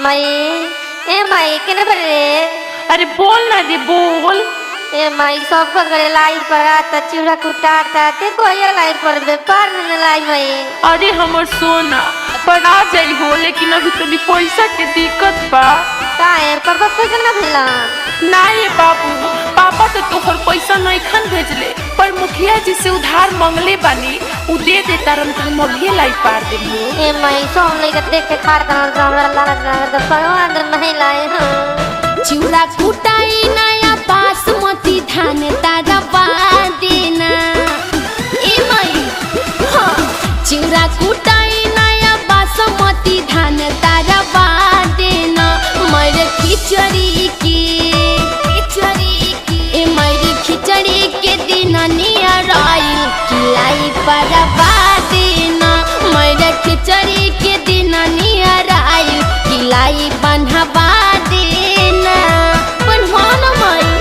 माई ए माई केने पर रे। अरे बोल ना दी बोल। ए माई सब कुछ करे लाइट पर आता चूड़ा कुटाता ते कोई लाइट पर दे पार न लाई माई। अरे हमर सोना पर आ जाई हो लेकिन अभी तनी पैसा के दिक्कत बा। काहे पापा पैसा ना भेला। ना ये बाबू पापा तो तोहर पैसा नहीं खन भेजले पर मुखिया जी से उधार मांगले बानी उ दे दे तारन त हम अभी लाई पार देबो। ए माई सोम लेके देख के खार कर हमरा लालच ना तो परवान नहीं लाए हां। चूड़ा कुटाई नया बासमती धान तारा बादेना ए माई हाँ चूड़ा कुटाई नया बासमती धान तारा बादेना मर खिचड़ी की ए मर खिचड़ी के दिन नियर आइल किलाई पर बादेना मर खिचड़ी के दिन नियर आइल किलाई बन्हवा देना बनवाना माई।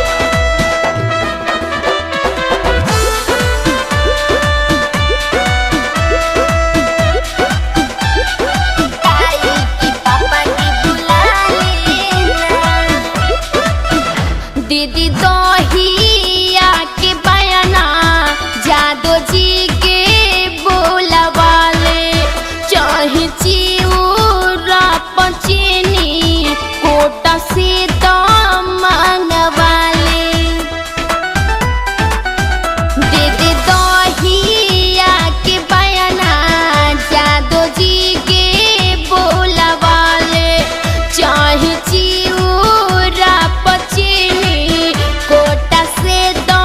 ताई की पापा की बुला लेना दीदी दहिया के बयाना जादो जी के बोलवाले चाहे चिउरा पचीनी कोटा से तो मांगवाले दीदी दहिया के बयाना जादो जी के बोलवाले चाहे चिउरा पचीनी कोटा से तो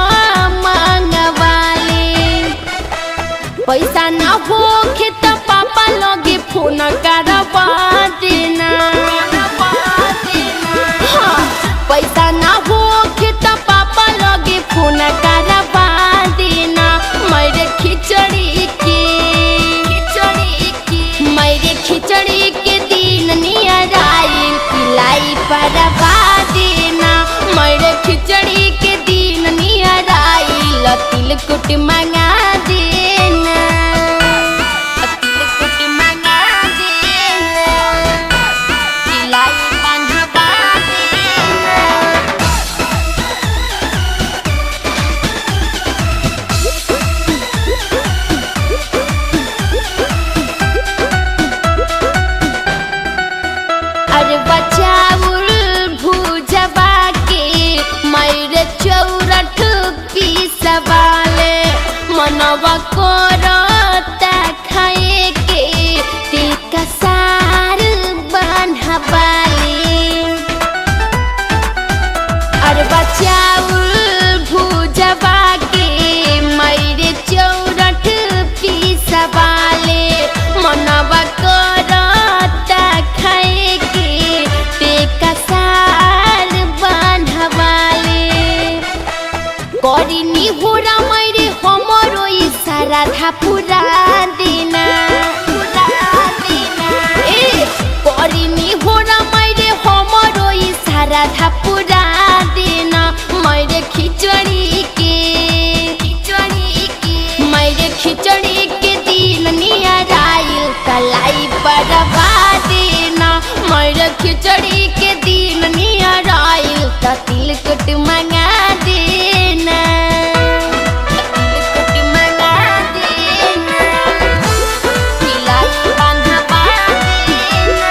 मांगवाले पैसा ना होखे तो पापा लगे फोन करवा देना हाँ पैसा ना होखे तो पापा लगे फोन करवा देना मेरे खिचड़ी के दिन नियर आइल किलाई परवा देना मेरे खिचड़ी के दिन नियर आइल तिलकुट मंगा देना तिलकुट मंगा देना किलाई बन्हवा देना। अरे बचाउल भुजवा के मैर चौरठ पीसवाले मनवा करता खाए के टिका सार बन्हवाले अरे बचाउल भुजवा के मैर चौरठ पीसवाले मनवा करता खाए के टिका सार बन्हवाले करिनी होरा मैरे हमरो इशारा था पूरा देना ए करिनी होरा मैरे हमरो इशारा था पूरा देना मैरे खिचड़ी के मैरे खिचड़ी के दिन नियर आइल कलाई परवा देना मैरे खिचड़ी के दिन नियर आइल त तिलकुट मंगा देना तिलकुट मंगा देना किलाई बन्हवा देना।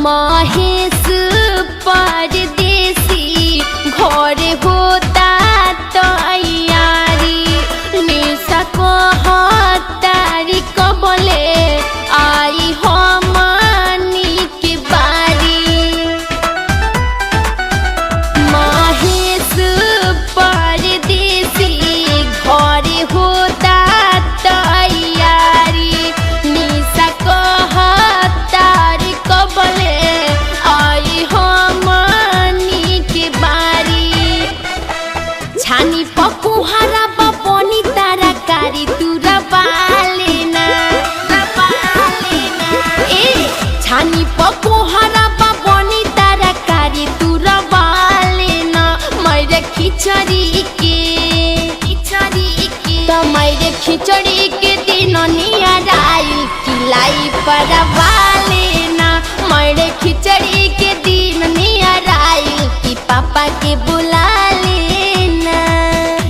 महेश परदेसी घर होता तैयारी निशा को हतारी कबले आई हमनी के बारी महेश परदेसी घर होता तैयारी निशा को हतारी कबले आई हमनी के बारी छानी पकुहारा बनी तारा कारी तुरा बालेना ए छानी पकुहारा बनी तारा कारी तुरा बालेना मेरे खिचड़ी के खिचड़ी के दिन नियराइल किलाई परवा लेना। मेरे खिचड़ी के दिन नियराइल कि पापा के बुला लेना।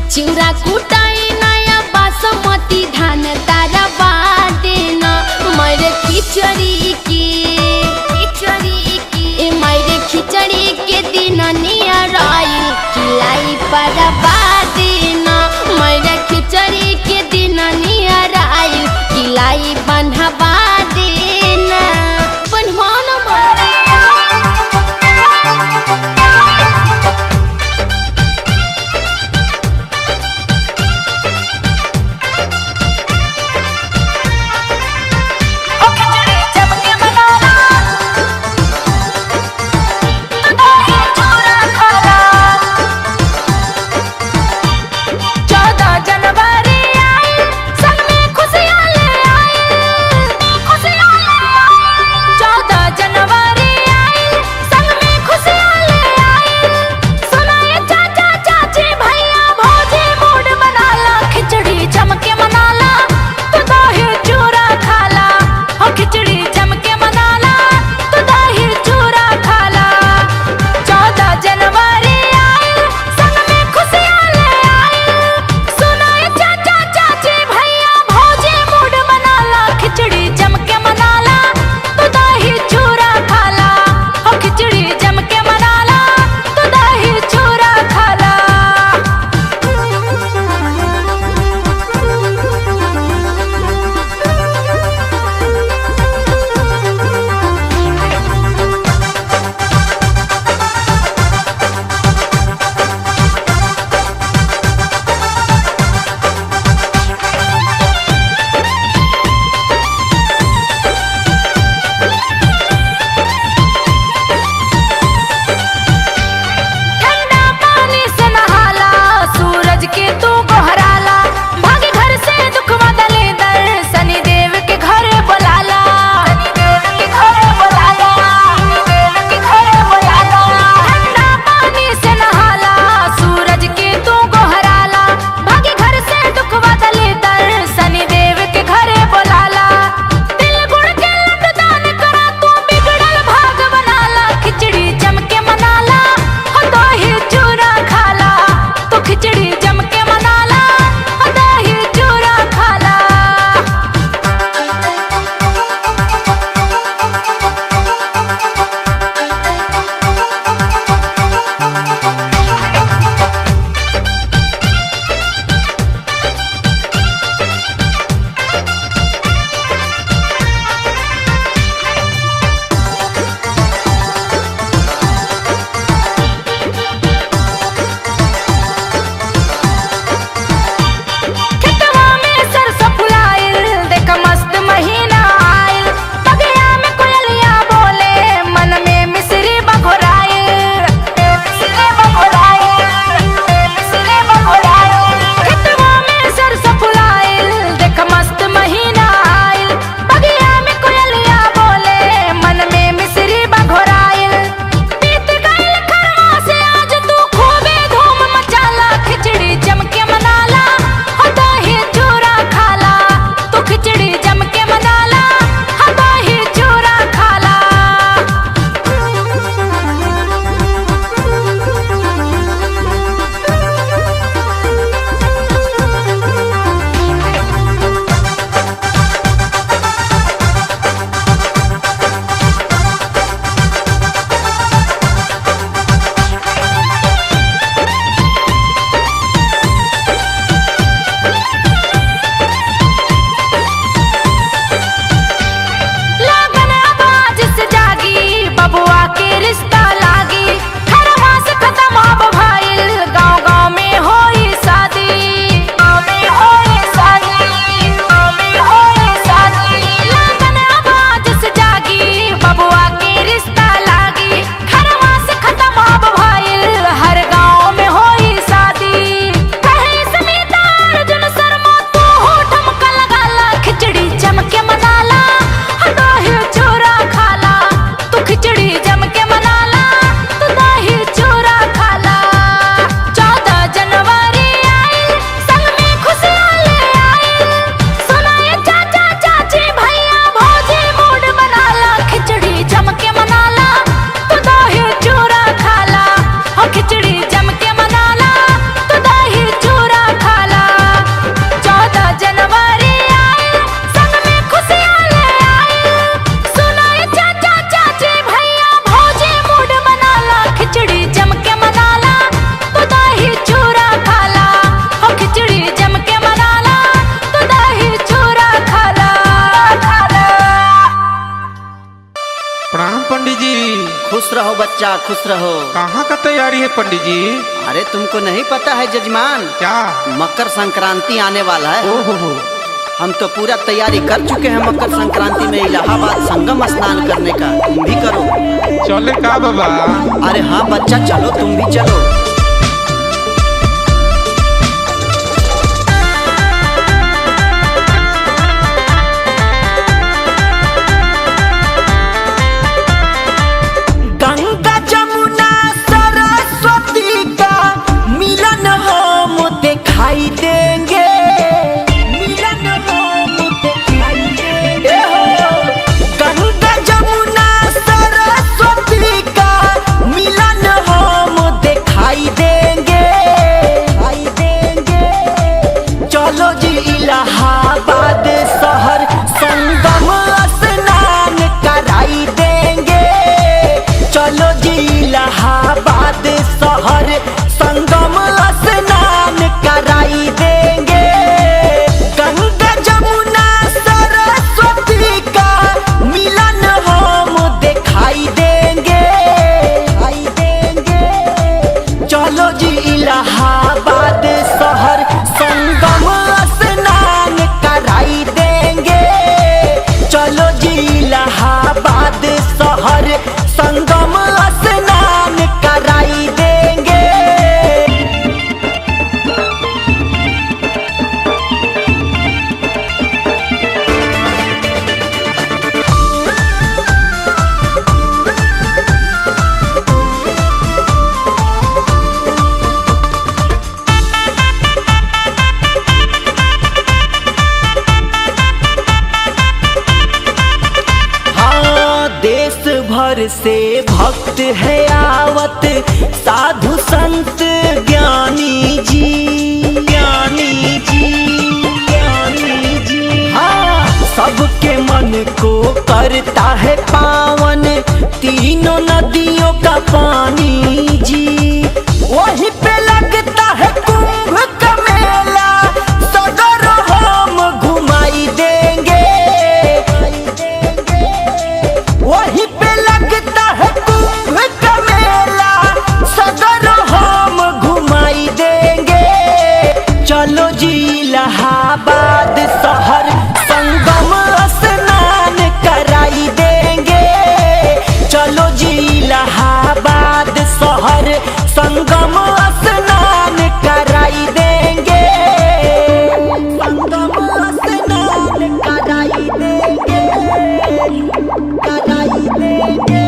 चिउरा कुटाई नया बासमती धान तारवा देना। मेरे खिचड़ी की मेरे खिचड़ी के दिन नियराइल किलाई परवा देना। मेरे खिचड़ी के दिन नियराइल किलाई बंधवा देना। बच्चा, खुश रहो। कहाँ का तैयारी है पंडित जी? अरे तुमको नहीं पता है जजमान, क्या? मकर संक्रांति आने वाला है। ओहो, हम तो पूरा तैयारी कर चुके हैं मकर संक्रांति में इलाहाबाद संगम स्नान करने का। तुम भी करो। चले का बाबा? अरे हाँ बच्चा, चलो तुम भी चलो। गंगा जमुना सरस्वती का मिलन हम दिखाई देंगे, मिलन हम दिखाई देंगे हो। गंगा जमुना सरस्वती का मिलन हम दिखाई देंगे, दिखाई देंगे। चलो जी इलाहाबाद शहर संगम स्नान कराई देंगे, चलो जी इलाहाबाद शहर संगम स्नान कराई देंगे। गंगा जमुना सरस्वती का मिलन हम दिखाई देंगे, दिखाई देंगे। चलो जी इलाहाबाद शहर संगम स्नान कराई देंगे, चलो जी इलाहाबाद शहर संगम स्नान कराई देंगे। हाँ, देश भर से भक्त है आवत, साधु संत ज्ञानी जी, ज्ञानी जी, ज्ञानी जी। हाँ, सबके मन को करता है पावन तीनों नदियों का पानी जी। वहीं पे लगता है कुंभ का मेला, सगर हम घुमाई देंगे, वहीं पे लगता है कुंभ का मेला, सगर हम घुमाई देंगे। चलो जी इलाहाबाद शहर संगम स्नान कराई देंगे, चलो जी इलाहाबाद शहर संगम स्नान कराई देंगे, संगम स्नान कराई देंगे, कराई देंगे।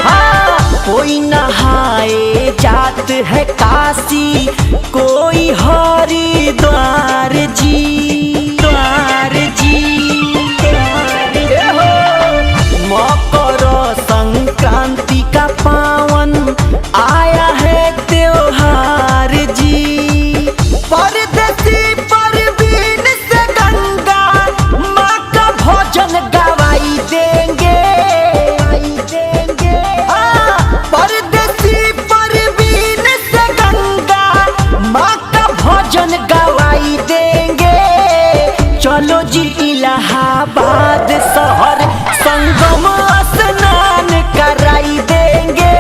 हाँ, कोई नहाए जात है काशी, कोई हरिद्वार जी, द्वार जी, द्वार जी। मकर संक्रांति का पावन आया है त्योहार जी। परदेसी परवीन से गंगा माँ का भजन गवाई देंगे, गवाई देंगे। हाँ, परदेसी परवीन से गंगा माँ का भजन गवाई देंगे। चलो जी इलाहाबाद शहर संगम स्नान कराई देंगे,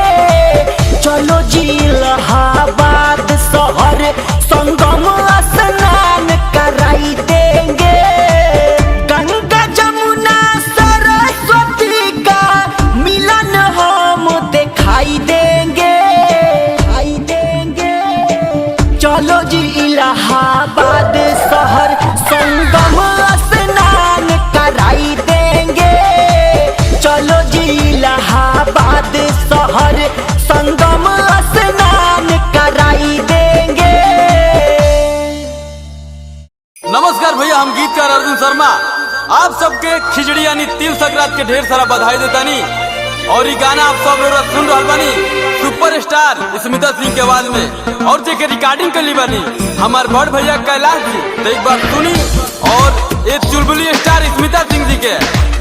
चलो जी इलाहाबाद शहर संगम स्नान कराई देंगे। गंगा जमुना सरस्वती का मिलन हम दिखाई देंगे, दिखाई देंगे। चलो जी इलाहाबाद शहर संगम स्नान कराई देंगे, चलो जी इलाहाबाद शहर संगम स्नान कराई देंगे। नमस्कार भैया, हम गीतकार अर्जुन शर्मा आप सबके खिचड़ी यानी तिल संक्रांति के ढेर सारा बधाई देतानी। और ये गाना आप सब लोग सुन रहा बानी सुपरस्टार स्मिता सिंह के आवाज में, और जेके रिकॉर्डिंग कर ली बानी हमार बड़ भैया कैलाश जी। तो एक बार सुनी और ये चुलबुली स्टार स्मिता सिंह जी के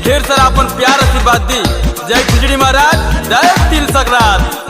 ढेर सारा अपन प्यार आशीर्वाद दी। जय खिचड़ी महाराज, जय तिल संक्रांति।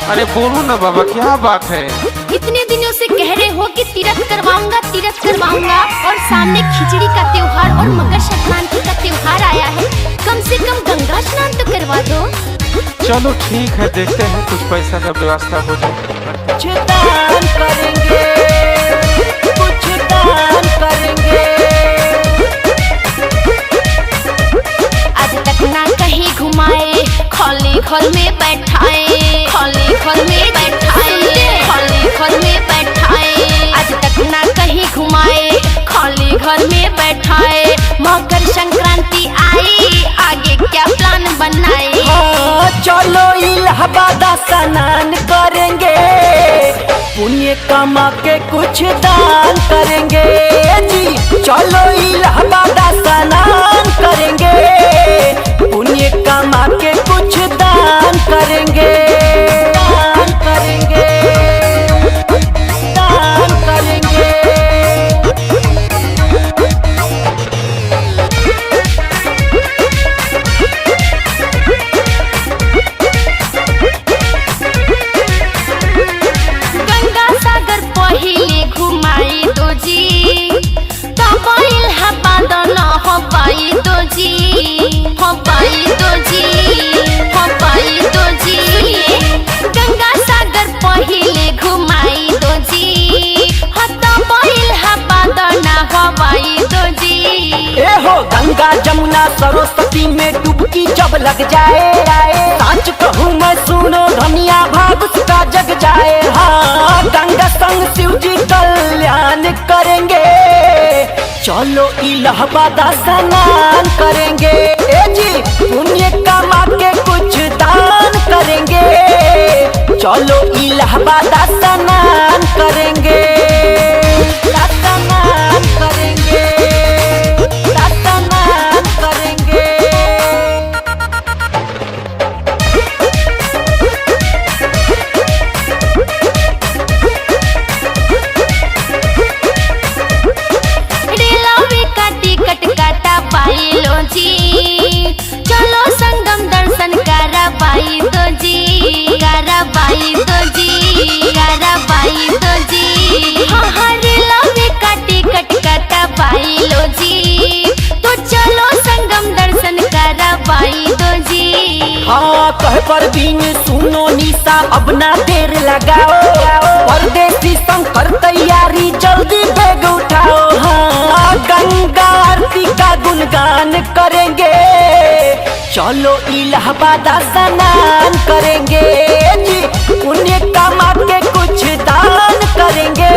अरे बोलो ना बाबा, क्या बात है? इतने दिनों से कह रहे हो कि तीर्थ करवाऊंगा और सामने खिचड़ी का त्योहार और मकर संक्रांति का त्योहार आया है, कम से कम गंगा स्नान तो करवा दो। चलो ठीक है, देखते हैं कुछ पैसा का व्यवस्था हो जाए। कुछ दान करेंगे, कुछ दान करेंगे। आज तक ना कहीं घुमाए, खाली घर में बैठाए, खाली घर में बैठाए, खाली घर में बैठाए। आज तक ना कहीं घुमाए, खाली घर में बैठाए। मकर संक्रांति आई, आगे क्या प्लान बनाए? चलो इलाहाबाद स्नान करेंगे, पुण्य कमा के कुछ दान करेंगे जी। चलो इलाहाबाद स्नान करेंगे, पुण्य कमा के कुछ दान करेंगे, दान करेंगे, दान करेंगे। गंगा सागर पहिले घुमाई दो जी, तब इलाहाबाद न हो पाई दो जी, हो पाई दो जी, हो पाई दो जी। गंगा सागर पहिले घुमाई दो जी, हो तब इलाहाबाद न हो पाई दो जी। ए हो गंगा जमुना सरस्वती में डुबकी जब लग जाए, सच कहूँ मैं सुनो धनिया भाग उसका जग जाए। हाँ गंगा संग शिव जी कल्याण करेंगे, चलो इलाहाबाद स्नान करेंगे ए जी। पुण्य कमा के कुछ दान करेंगे, चलो इलाहाबाद स्नान करेंगे, स्नान करेंगे, स्नान करेंगे। रेलवे का टिकट काटा पाई लो जी, चलो संगम दर्शन कराबाई दो जी, कराबाई दो जी, कराबाई दो जी। हाँ हाँ रेलवे का टिकट काटा पाई लो जी, तो चलो संगम दर्शन कराबाई दो जी। हाँ कह पर बीन सुनो निशा, अब ना देर लगाओ, परदेसी शंकर तैयारी जल्दी बैग उठाओ। हाँ गंगा आरती का गुणगान करेंगे, चलो इलाहाबाद स्नान करेंगे जी। पुण्य कमा के कुछ दान करेंगे,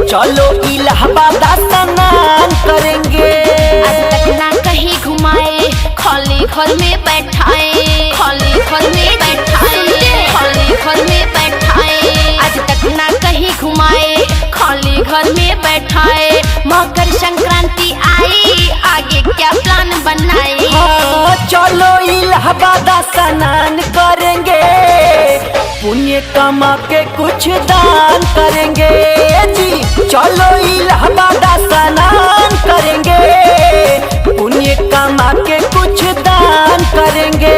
चलो इलाहाबाद स्नान करेंगे। आज तक ना कहीं घुमाए, खाली घर में बैठाए, खाली घर में बैठाए, खाली घर में बैठाए। आज तक ना कहीं घुमाए, खाली घर में बैठाए। मकर संक्रांति आई, आगे क्या प्लान बनाए? हाँ चलो इलाहाबाद स्नान करेंगे, पुण्य कमा के कुछ दान करेंगे जी। चलो इलाहाबाद स्नान करेंगे, पुण्य कमा के कुछ दान करेंगे।